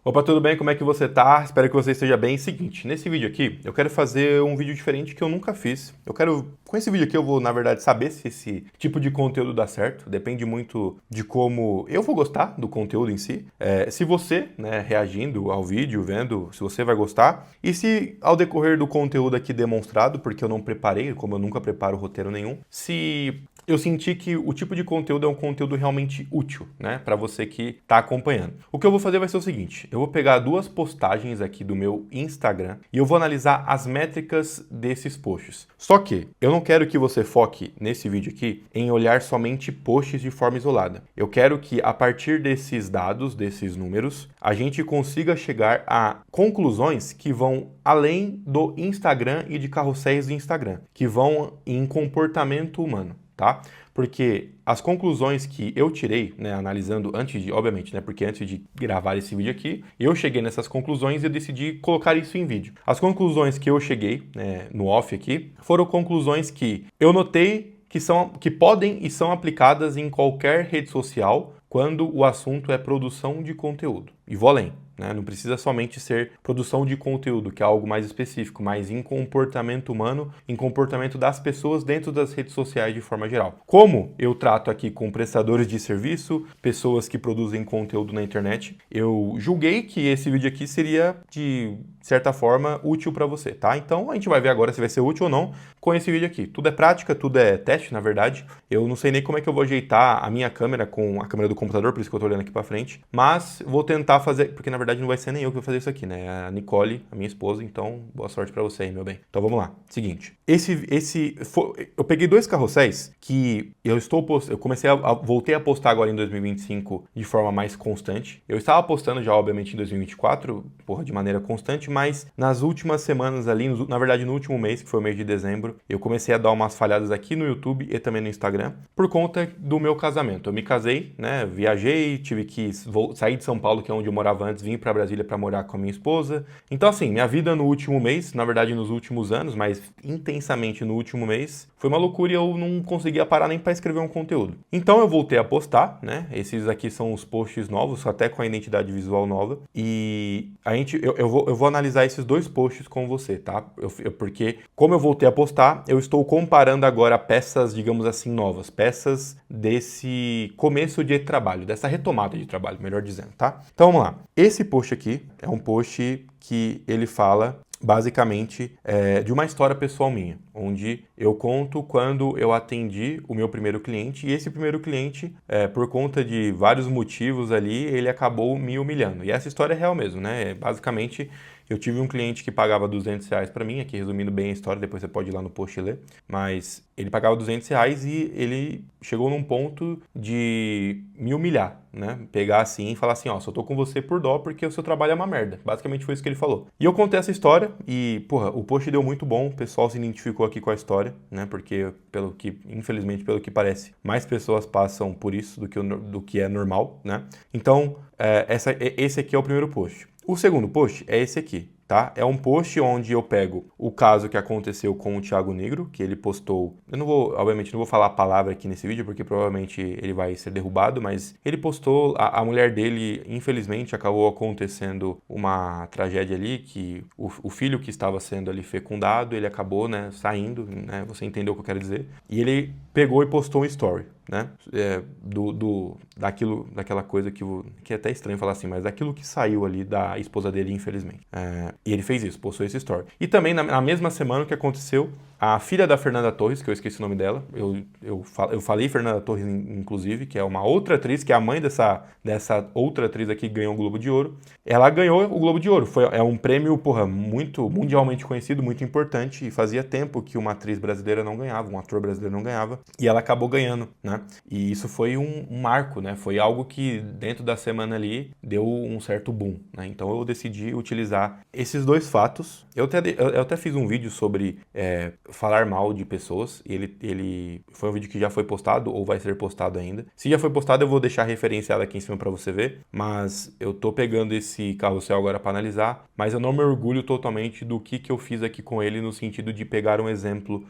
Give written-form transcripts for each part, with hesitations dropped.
Opa, tudo bem? Como é que você tá? Espero que você esteja bem. Seguinte, nesse vídeo aqui, eu quero fazer um vídeo diferente que eu nunca fiz. Com esse vídeo aqui eu vou, na verdade, saber se esse tipo de conteúdo dá certo. Depende muito de como eu vou gostar do conteúdo em si. Se você, né, reagindo ao vídeo, vendo, se você vai gostar. E se ao decorrer do conteúdo aqui demonstrado, porque eu não preparei, como eu nunca preparo roteiro nenhum, se eu senti que o tipo de conteúdo é um conteúdo realmente útil, né, para você que está acompanhando. O que eu vou fazer vai ser o seguinte, eu vou pegar duas postagens aqui do meu Instagram e eu vou analisar as métricas desses posts. Só que eu não quero que você foque nesse vídeo aqui em olhar somente posts de forma isolada. Eu quero que a partir desses dados, desses números, a gente consiga chegar a conclusões que vão além do Instagram e de carrosséis do Instagram, que vão em comportamento humano. Tá? Porque as conclusões que eu tirei, né, analisando antes de, obviamente, né, porque antes de gravar esse vídeo aqui, eu cheguei nessas conclusões e eu decidi colocar isso em vídeo. As conclusões que eu cheguei, né, no off aqui, foram conclusões que eu notei que podem e são aplicadas em qualquer rede social quando o assunto é produção de conteúdo. E vou além. Né? Não precisa somente ser produção de conteúdo, que é algo mais específico, mas em comportamento humano, em comportamento das pessoas dentro das redes sociais de forma geral. Como eu trato aqui com prestadores de serviço, pessoas que produzem conteúdo na internet, eu julguei que esse vídeo aqui seria, de certa forma, útil para você, tá? Então a gente vai ver agora se vai ser útil ou não com esse vídeo aqui. Tudo é prática, tudo é teste, na verdade. Eu não sei nem como é que eu vou ajeitar a minha câmera com a câmera do computador, por isso que eu tô olhando aqui para frente, mas vou tentar fazer, porque na verdade não vai ser nem eu que vou fazer isso aqui, né? É a Nicole, a minha esposa, então boa sorte pra você aí, meu bem. Então vamos lá. Seguinte, eu peguei dois carrosséis que eu voltei a postar agora em 2025 de forma mais constante. Eu estava postando já, obviamente, em 2024, de maneira constante, mas nas últimas semanas ali, na verdade no último mês, que foi o mês de dezembro, eu comecei a dar umas falhadas aqui no YouTube e também no Instagram, por conta do meu casamento. Eu me casei, né? Viajei, tive que sair de São Paulo, que é onde eu morava antes, vim para Brasília para morar com a minha esposa. Então, assim, minha vida no último mês, na verdade nos últimos anos, mas intensamente no último mês, foi uma loucura e eu não conseguia parar nem para escrever um conteúdo. Então eu voltei a postar, né? Esses aqui são os posts novos, até com a identidade visual nova. E eu vou analisar esses dois posts com você, tá? Porque, como eu voltei a postar, eu estou comparando agora peças, digamos assim, novas. Peças desse começo de trabalho, dessa retomada de trabalho, melhor dizendo, tá? Então vamos lá. Esse post aqui é um post que ele fala basicamente de uma história pessoal minha, onde eu conto quando eu atendi o meu primeiro cliente e esse primeiro cliente, por conta de vários motivos ali, ele acabou me humilhando. E essa história é real mesmo, né? Basicamente, eu tive um cliente que pagava R$ 200 para mim, aqui resumindo bem a história, depois você pode ir lá no post e ler, mas ele pagava R$ 200 e ele chegou num ponto de me humilhar, né? Pegar assim e falar assim, ó, só tô com você por dó porque o seu trabalho é uma merda. Basicamente foi isso que ele falou. E eu contei essa história e, o post deu muito bom, o pessoal se identificou aqui com a história, né? Porque, infelizmente, pelo que parece, mais pessoas passam por isso do que é normal, né? Então, esse aqui é o primeiro post. O segundo post é esse aqui, tá? É um post onde eu pego o caso que aconteceu com o Thiago Negro, que ele postou... obviamente não vou falar a palavra aqui nesse vídeo, porque provavelmente ele vai ser derrubado, mas ele postou, a mulher dele, infelizmente, acabou acontecendo uma tragédia ali, que o filho que estava sendo ali fecundado, ele acabou, né, saindo, né? Você entendeu o que eu quero dizer? E ele pegou e postou um story, né? Daquela coisa que é até estranho falar assim, mas daquilo que saiu ali da esposa dele, infelizmente. E ele fez isso, postou esse story. E também na mesma semana o que aconteceu, a filha da Fernanda Torres, que eu esqueci o nome dela, eu falei Fernanda Torres, inclusive, que é uma outra atriz, que é a mãe dessa outra atriz aqui que ganhou o Globo de Ouro. Ela ganhou o Globo de Ouro. É um prêmio, muito mundialmente conhecido, muito importante, e fazia tempo que uma atriz brasileira não ganhava, um ator brasileiro não ganhava, e ela acabou ganhando, né? E isso foi um marco, né? Foi algo que dentro da semana ali deu um certo boom, né? Então eu decidi utilizar esses dois fatos. Eu até fiz um vídeo sobre falar mal de pessoas, e ele foi um vídeo que já foi postado ou vai ser postado ainda. Se já foi postado, eu vou deixar referenciado aqui em cima para você ver, mas eu tô pegando esse carrossel agora para analisar, mas eu não me orgulho totalmente do que eu fiz aqui com ele, no sentido de pegar um exemplo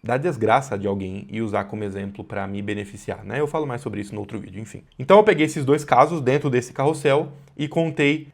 da desgraça de alguém e usar como exemplo para me beneficiar, né? Eu falo mais sobre isso no outro vídeo, enfim. Então eu peguei esses dois casos dentro desse carrossel e contei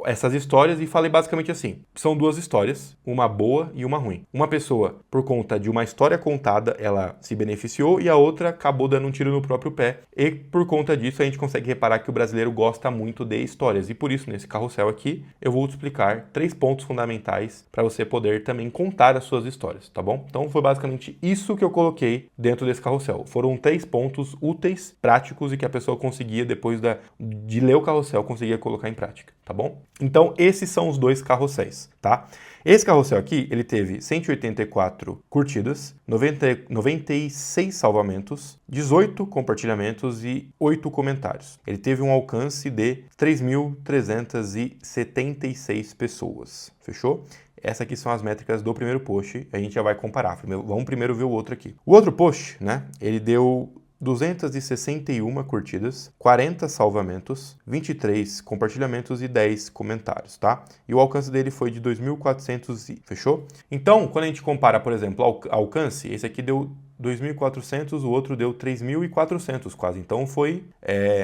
essas histórias e falei basicamente assim, são duas histórias, uma boa e uma ruim. Uma pessoa, por conta de uma história contada, ela se beneficiou e a outra acabou dando um tiro no próprio pé e por conta disso a gente consegue reparar que o brasileiro gosta muito de histórias e por isso nesse carrossel aqui eu vou te explicar 3 pontos fundamentais para você poder também contar as suas histórias, tá bom? Então foi basicamente isso que eu coloquei dentro desse carrossel. Foram 3 pontos úteis, práticos e que a pessoa conseguia depois de ler o carrossel, conseguia colocar em prática, tá bom? Então, esses são os dois carrosséis, tá? Esse carrossel aqui, ele teve 184 curtidas, 96 salvamentos, 18 compartilhamentos e 8 comentários. Ele teve um alcance de 3.376 pessoas, fechou? Essas aqui são as métricas do primeiro post, a gente já vai comparar. Vamos primeiro ver o outro aqui. O outro post, né, ele deu 261 curtidas, 40 salvamentos, 23 compartilhamentos e 10 comentários, tá? E o alcance dele foi de 2.400 fechou? Então, quando a gente compara, por exemplo, alcance, esse aqui deu 2.400, o outro deu 3.400 quase. Então foi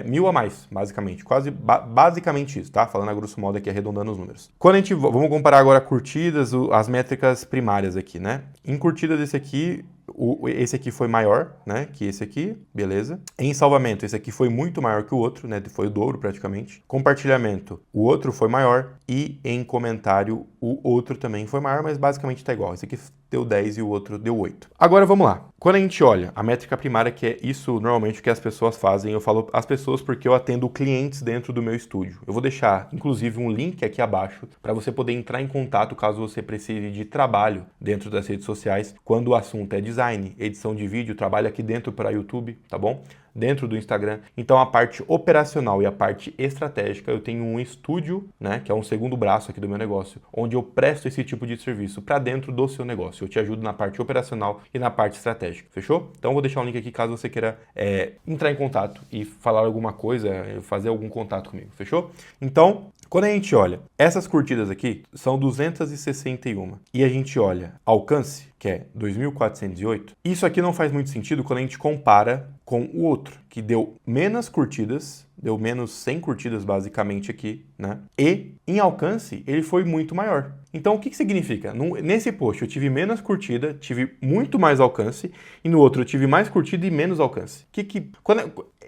1.000 a mais, basicamente. Basicamente isso, tá? Falando a grosso modo aqui, arredondando os números. Quando a gente... Vamos comparar agora curtidas, as métricas primárias aqui, né? Em curtidas, esse aqui foi maior, né, que esse aqui, beleza. Em salvamento, esse aqui foi muito maior que o outro, né, foi o dobro praticamente. Compartilhamento, o outro foi maior e em comentário, o outro também foi maior, mas basicamente tá igual. Esse aqui deu 10 e o outro deu 8. Agora vamos lá. Quando a gente olha a métrica primária, que é isso normalmente que as pessoas fazem, eu falo as pessoas porque eu atendo clientes dentro do meu estúdio. Eu vou deixar, inclusive, um link aqui abaixo para você poder entrar em contato caso você precise de trabalho dentro das redes sociais, quando o assunto é design, edição de vídeo, trabalho aqui dentro para YouTube, tá bom? Dentro do Instagram. Então a parte operacional e a parte estratégica, eu tenho um estúdio, né, que é um segundo braço aqui do meu negócio, onde eu presto esse tipo de serviço para dentro do seu negócio. Eu te ajudo na parte operacional e na parte estratégica, fechou? Então eu vou deixar um link aqui caso você queira entrar em contato e falar alguma coisa, fazer algum contato comigo, fechou? Então, quando a gente olha, essas curtidas aqui são 261 e a gente olha alcance, que é 2.408, isso aqui não faz muito sentido quando a gente compara com o outro, que deu menos curtidas, deu menos 100 curtidas basicamente aqui, né? E em alcance ele foi muito maior. Então o que significa? Nesse post eu tive menos curtida, tive muito mais alcance, e no outro eu tive mais curtida e menos alcance.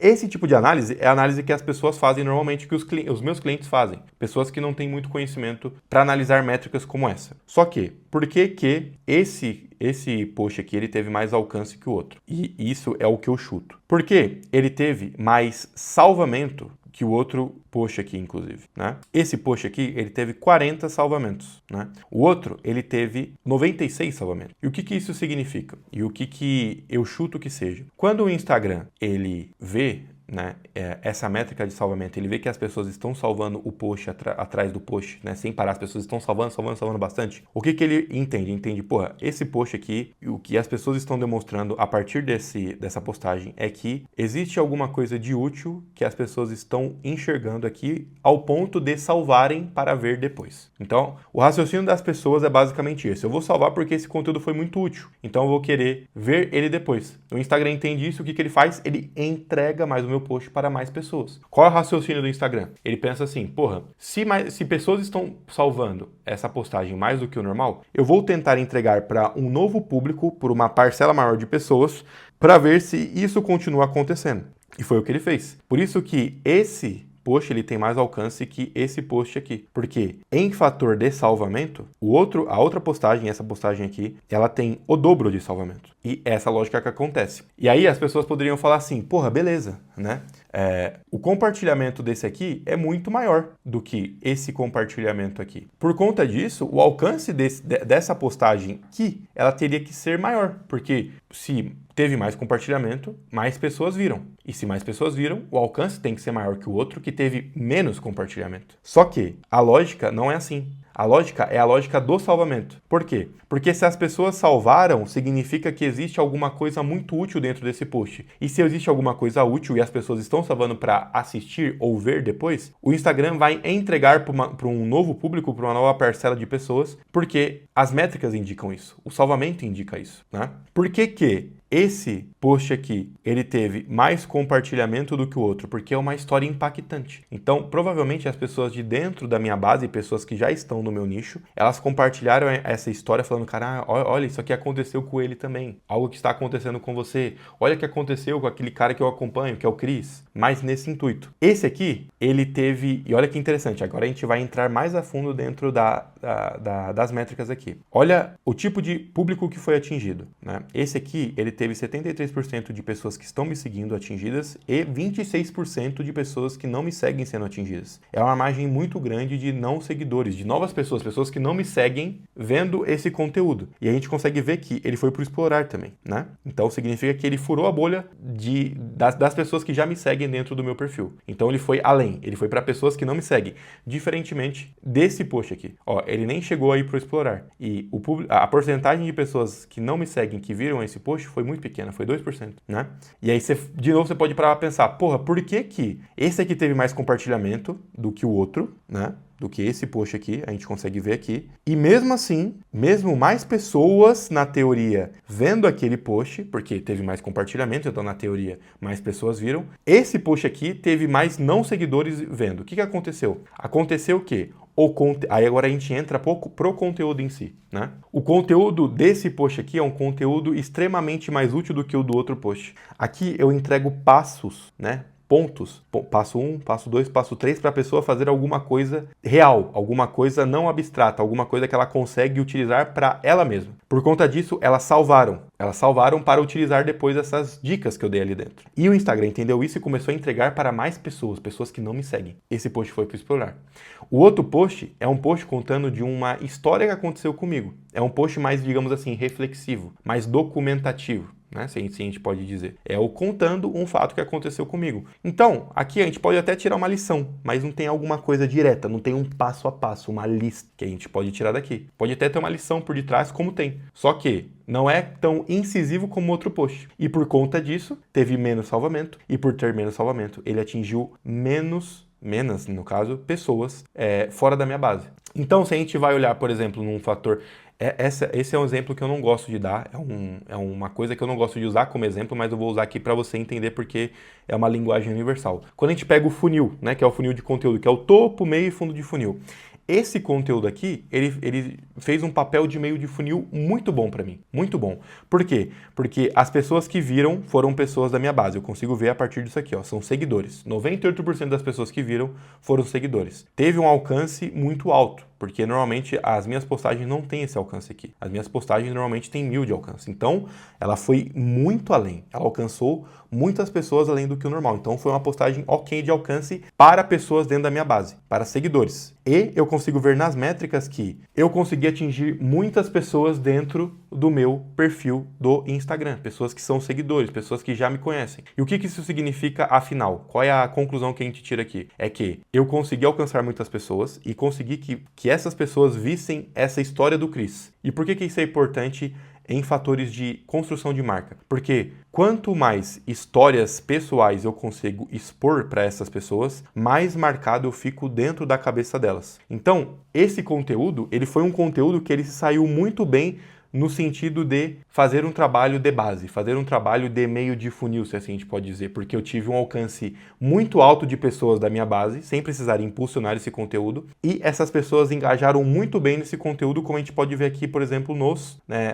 Esse tipo de análise é a análise que as pessoas fazem normalmente, que os meus clientes fazem. Pessoas que não têm muito conhecimento para analisar métricas como essa. Só que, por que esse post aqui ele teve mais alcance que o outro? E isso é o que eu chuto. Porque ele teve mais salvamento que o outro post aqui, inclusive, né? Esse post aqui, ele teve 40 salvamentos, né? O outro, ele teve 96 salvamentos. E o que isso significa? E o que eu chuto que seja? Quando o Instagram, ele vê, né, essa métrica de salvamento, ele vê que as pessoas estão salvando o post atrás do post, né, sem parar, as pessoas estão salvando bastante. O que ele entende? Entende, porra, esse post aqui, o que as pessoas estão demonstrando a partir dessa postagem é que existe alguma coisa de útil que as pessoas estão enxergando aqui ao ponto de salvarem para ver depois. Então, o raciocínio das pessoas é basicamente esse. Eu vou salvar porque esse conteúdo foi muito útil, então eu vou querer ver ele depois. O Instagram entende isso, o que ele faz? Ele entrega mais o meu post para mais pessoas. Qual é o raciocínio do Instagram? Ele pensa assim, porra, se pessoas estão salvando essa postagem mais do que o normal, eu vou tentar entregar para um novo público, por uma parcela maior de pessoas, para ver se isso continua acontecendo. E foi o que ele fez. Por isso que esse post ele tem mais alcance que esse post aqui, porque em fator de salvamento, a outra postagem, essa postagem aqui, ela tem o dobro de salvamento. E essa lógica que acontece. E aí as pessoas poderiam falar assim, porra, beleza, né? O compartilhamento desse aqui é muito maior do que esse compartilhamento aqui. Por conta disso, o alcance dessa postagem aqui, ela teria que ser maior, porque se teve mais compartilhamento, mais pessoas viram. E se mais pessoas viram, o alcance tem que ser maior que o outro que teve menos compartilhamento. Só que a lógica não é assim. A lógica é a lógica do salvamento. Por quê? Porque se as pessoas salvaram, significa que existe alguma coisa muito útil dentro desse post. E se existe alguma coisa útil e as pessoas estão salvando para assistir ou ver depois, o Instagram vai entregar para um novo público, para uma nova parcela de pessoas, porque as métricas indicam isso. O salvamento indica isso, né? Por que esse post aqui, ele teve mais compartilhamento do que o outro, porque é uma história impactante. Então, provavelmente as pessoas de dentro da minha base, pessoas que já estão no meu nicho, elas compartilharam essa história falando, cara, olha, isso aqui aconteceu com ele também. Algo que está acontecendo com você. Olha o que aconteceu com aquele cara que eu acompanho, que é o Cris. Mas nesse intuito. Esse aqui, ele teve... E olha que interessante, agora a gente vai entrar mais a fundo dentro das métricas aqui. Olha o tipo de público que foi atingido, né? Esse aqui, ele teve 73% de pessoas que estão me seguindo atingidas e 26% de pessoas que não me seguem sendo atingidas. É uma margem muito grande de não seguidores, de novas pessoas, pessoas que não me seguem vendo esse conteúdo. E a gente consegue ver que ele foi para o explorar também, né? Então significa que ele furou a bolha das pessoas que já me seguem dentro do meu perfil. Então ele foi além, ele foi para pessoas que não me seguem, diferentemente desse post aqui. Ó, ele nem chegou aí para o explorar. E a porcentagem de pessoas que não me seguem, que viram esse post, foi muito pequena, foi 2%, né? E aí, de novo, você pode parar pra pensar, porra, por que esse aqui teve mais compartilhamento do que o outro, né? Do que esse post aqui, a gente consegue ver aqui. E mesmo assim, mesmo mais pessoas, na teoria, vendo aquele post, porque teve mais compartilhamento, então na teoria mais pessoas viram, esse post aqui teve mais não seguidores vendo. O que aconteceu? Aconteceu o quê? Aí agora a gente entra pro conteúdo em si, né? O conteúdo desse post aqui é um conteúdo extremamente mais útil do que o do outro post. Aqui eu entrego passos, né? Pontos, passo 1, passo 2, passo 3, para a pessoa fazer alguma coisa real, alguma coisa não abstrata, alguma coisa que ela consegue utilizar para ela mesma. Por conta disso, elas salvaram para utilizar depois essas dicas que eu dei ali dentro. E o Instagram entendeu isso e começou a entregar para mais pessoas que não me seguem. Esse post foi para explorar. O outro post é um post contando de uma história que aconteceu comigo. É um post mais, digamos assim, reflexivo, mais documentativo, né? Se a gente pode dizer. É o contando um fato que aconteceu comigo. Então, aqui a gente pode até tirar uma lição, mas não tem alguma coisa direta, não tem um passo a passo, uma lista que a gente pode tirar daqui. Pode até ter uma lição por detrás, como tem. Só que não é tão incisivo como outro post. E por conta disso, teve menos salvamento. E por ter menos salvamento, ele atingiu menos, no caso, pessoas fora da minha base. Então, se a gente vai olhar, por exemplo, num fator... Esse é um exemplo que eu não gosto de dar, é uma coisa que eu não gosto de usar como exemplo, mas eu vou usar aqui para você entender porque é uma linguagem universal. Quando a gente pega o funil, né, que é o funil de conteúdo, que é o topo, meio e fundo de funil, esse conteúdo aqui, ele fez um papel de meio de funil muito bom para mim, muito bom. Por quê? Porque as pessoas que viram foram pessoas da minha base, eu consigo ver a partir disso aqui, ó, são seguidores. 98% das pessoas que viram foram seguidores. Teve um alcance muito alto, porque normalmente as minhas postagens não têm esse alcance aqui. As minhas postagens normalmente têm 1000 de alcance. Então, ela foi muito além. Ela alcançou muitas pessoas além do que o normal. Então, foi uma postagem ok de alcance para pessoas dentro da minha base, para seguidores. E eu consigo ver nas métricas que eu consegui atingir muitas pessoas dentro do meu perfil do Instagram. Pessoas que são seguidores, pessoas que já me conhecem. E o que isso significa, afinal? Qual é a conclusão que a gente tira aqui? É que eu consegui alcançar muitas pessoas e consegui que essas pessoas vissem essa história do Cris. E por que isso é importante em fatores de construção de marca? Porque quanto mais histórias pessoais eu consigo expor para essas pessoas, mais marcado eu fico dentro da cabeça delas. Então, esse conteúdo, ele foi um conteúdo que ele saiu muito bem no sentido de fazer um trabalho de base, fazer um trabalho de meio de funil, se assim a gente pode dizer, porque eu tive um alcance muito alto de pessoas da minha base, sem precisar impulsionar esse conteúdo, e essas pessoas engajaram muito bem nesse conteúdo, como a gente pode ver aqui, por exemplo,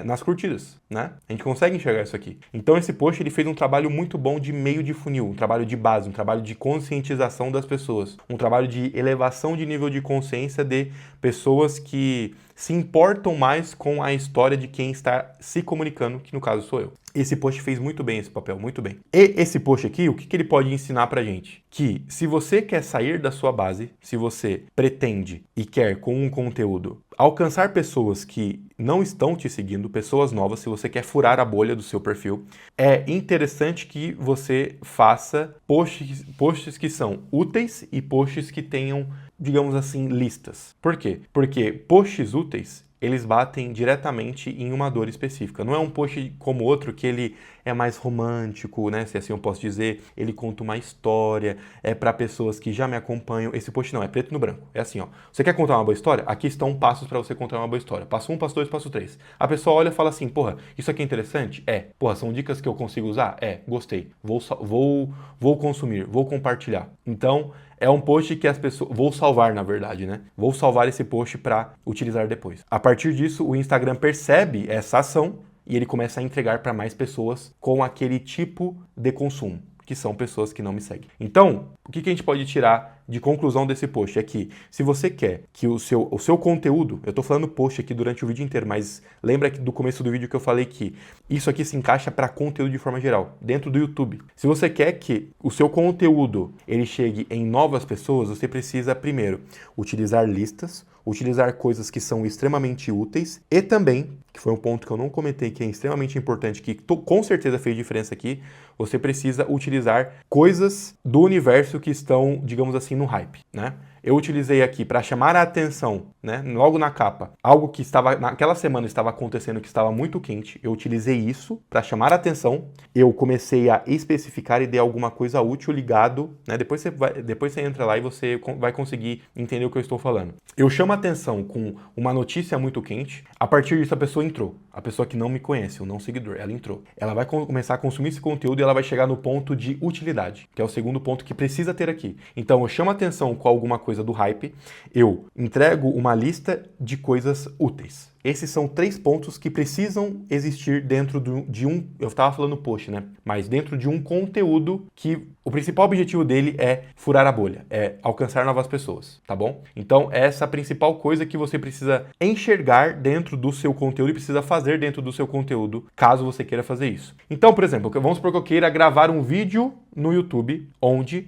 nas curtidas, né? A gente consegue enxergar isso aqui. Então esse post, ele fez um trabalho muito bom de meio de funil, um trabalho de base, um trabalho de conscientização das pessoas, um trabalho de elevação de nível de consciência de pessoas que se importam mais com a história de quem está se comunicando, que no caso sou eu. Esse post fez muito bem esse papel, muito bem. E esse post aqui, o que ele pode ensinar pra gente? Que se você quer sair da sua base, se você pretende e quer com um conteúdo alcançar pessoas que não estão te seguindo, pessoas novas, se você quer furar a bolha do seu perfil, é interessante que você faça posts que são úteis e posts que tenham digamos assim, listas. Por quê? Porque posts úteis, eles batem diretamente em uma dor específica. Não é um post como outro que ele é mais romântico, né? Se assim eu posso dizer, ele conta uma história, é para pessoas que já me acompanham. Esse post não, é preto no branco. É assim, ó. Você quer contar uma boa história? Aqui estão passos para você contar uma boa história. Passo 1, passo 2, passo 3. A pessoa olha e fala assim, porra, isso aqui é interessante? É. Porra, são dicas que eu consigo usar? É. Gostei. Vou consumir, vou compartilhar. Então, é um post que as pessoas... Vou salvar, na verdade, né? Vou salvar esse post para utilizar depois. A partir disso, o Instagram percebe essa ação e ele começa a entregar para mais pessoas com aquele tipo de consumo, que são pessoas que não me seguem. Então, o que a gente pode tirar de conclusão desse post é que, se você quer que o seu conteúdo, eu estou falando post aqui durante o vídeo inteiro, mas lembra que do começo do vídeo que eu falei que isso aqui se encaixa para conteúdo de forma geral, dentro do YouTube. Se você quer que o seu conteúdo ele chegue em novas pessoas, você precisa, primeiro, utilizar listas, utilizar coisas que são extremamente úteis e também, que foi um ponto que eu não comentei, que é extremamente importante, que com certeza fez diferença aqui, você precisa utilizar coisas do universo que estão, digamos assim, no hype, né? Eu utilizei aqui para chamar a atenção, né, logo na capa, algo que estava naquela semana estava acontecendo que estava muito quente. Eu utilizei isso para chamar a atenção. Eu comecei a especificar e dei alguma coisa útil ligado, né? Depois você entra lá e você vai conseguir entender o que eu estou falando. Eu chamo a atenção com uma notícia muito quente. A partir disso a pessoa entrou. A pessoa que não me conhece, o não seguidor, ela entrou. Ela vai começar a consumir esse conteúdo e ela vai chegar no ponto de utilidade, que é o segundo ponto que precisa ter aqui. Então eu chamo a atenção com alguma coisa do hype, eu entrego uma lista de coisas úteis. Esses são 3 pontos que precisam existir dentro de um... Eu estava falando post, né? Mas dentro de um conteúdo que o principal objetivo dele é furar a bolha, é alcançar novas pessoas, tá bom? Então, essa é a principal coisa que você precisa enxergar dentro do seu conteúdo e precisa fazer dentro do seu conteúdo, caso você queira fazer isso. Então, por exemplo, vamos supor que eu queira gravar um vídeo no YouTube, onde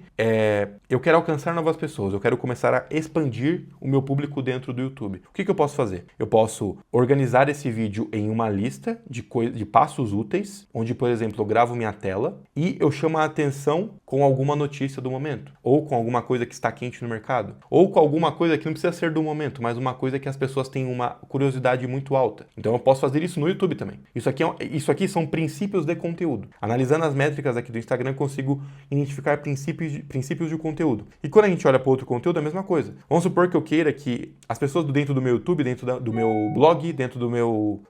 eu quero alcançar novas pessoas, eu quero começar a expandir o meu público dentro do YouTube. O que eu posso fazer? Eu posso organizar esse vídeo em uma lista de passos úteis, onde, por exemplo, eu gravo minha tela e eu chamo a atenção com alguma notícia do momento, ou com alguma coisa que está quente no mercado, ou com alguma coisa que não precisa ser do momento, mas uma coisa que as pessoas têm uma curiosidade muito alta. Então eu posso fazer isso no YouTube também. Isso aqui são princípios de conteúdo. Analisando as métricas aqui do Instagram, eu consigo identificar princípios de conteúdo. E quando a gente olha para outro conteúdo, é a mesma coisa. Vamos supor que eu queira que as pessoas dentro do meu YouTube, dentro do meu blog, dentro do meu,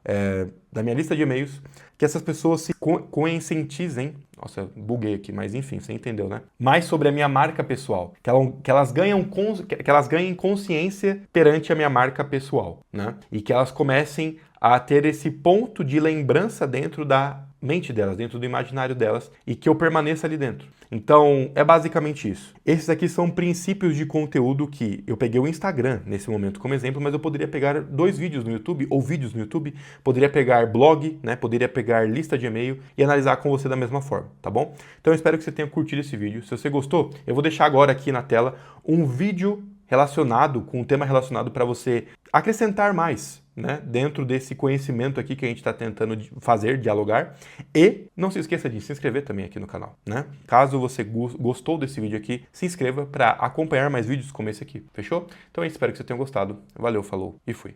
da minha lista de e-mails, que essas pessoas se conscientizem, nossa, buguei aqui, mas enfim, você entendeu, né? Mais sobre a minha marca pessoal, que elas ganhem consciência perante a minha marca pessoal, né? E que elas comecem a ter esse ponto de lembrança dentro da mente delas, dentro do imaginário delas, e que eu permaneça ali dentro. Então, é basicamente isso. Esses aqui são princípios de conteúdo que eu peguei o Instagram nesse momento como exemplo, mas eu poderia pegar 2 vídeos no YouTube, ou vídeos no YouTube, poderia pegar blog, né, poderia pegar lista de e-mail e analisar com você da mesma forma, tá bom? Então, eu espero que você tenha curtido esse vídeo. Se você gostou, eu vou deixar agora aqui na tela um vídeo relacionado, com um tema relacionado para você acrescentar mais, né, dentro desse conhecimento aqui que a gente está tentando fazer, dialogar. E não se esqueça de se inscrever também aqui no canal, né? Caso você gostou desse vídeo aqui, se inscreva para acompanhar mais vídeos como esse aqui, fechou? Então eu espero que você tenha gostado. Valeu, falou e fui!